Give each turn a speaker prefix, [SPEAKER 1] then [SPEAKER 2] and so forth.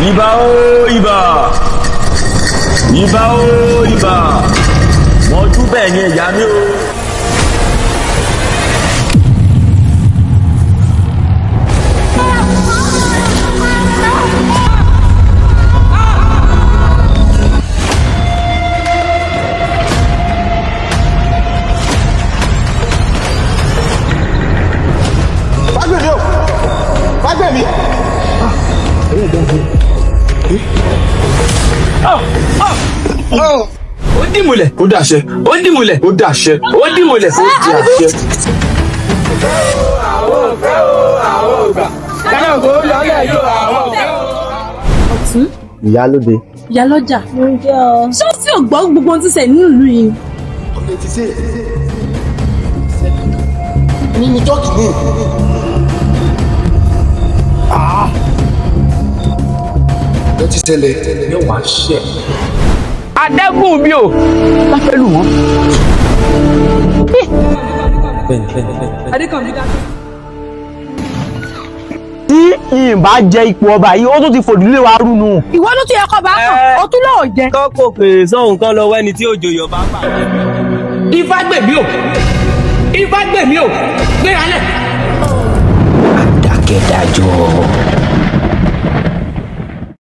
[SPEAKER 1] Ìbà o ìbà, ìbà o ìbà, mọ̀jú bẹ́ẹ̀ ni ẹ̀yà mi o.
[SPEAKER 2] Ó dìmúlẹ̀, ó dàṣẹ, ó dìmúlẹ̀, ó dàṣẹ, ó dìmúlẹ̀, ó dàṣẹ. Àwọn òfẹ́ o, àwọn ògbà, dáná kó lọ́lẹ̀ yóò àwọn òfẹ́ o.
[SPEAKER 3] Ọ̀tún.
[SPEAKER 4] Ìyálóde.
[SPEAKER 3] Ìyálọ́jà. Mo ń jẹ́ ọ. Ṣé ó sì ò gbọ́ gbogbo ohun tí ṣe nínú ìlú yìí?
[SPEAKER 4] Ọ̀lẹ́ ti ṣe. Nínú tọ́kì ní. Ló ti ṣẹlẹ̀.
[SPEAKER 2] Yóò wá ṣẹ̀. Adẹ́gùn mi ò láfẹ́ lù wọ́n.
[SPEAKER 3] Adékànbí dákẹ́.
[SPEAKER 4] Tí ìbá jẹ ipò ọba yìí, ó tún ti fòdílé wa rú nù.
[SPEAKER 3] Ìwọ ló tún yẹ kọ́ bá kàn, ó tún lọ́ọ̀ jẹ.
[SPEAKER 1] Kọ́kọ́ pè sọ́hun kan lọ́wọ́ ẹni tí òjò Yorùbá pàdé.
[SPEAKER 2] Ifá gbèmí ò, Ifá gbèmí ò, gbéra lẹ̀. Adakedajo.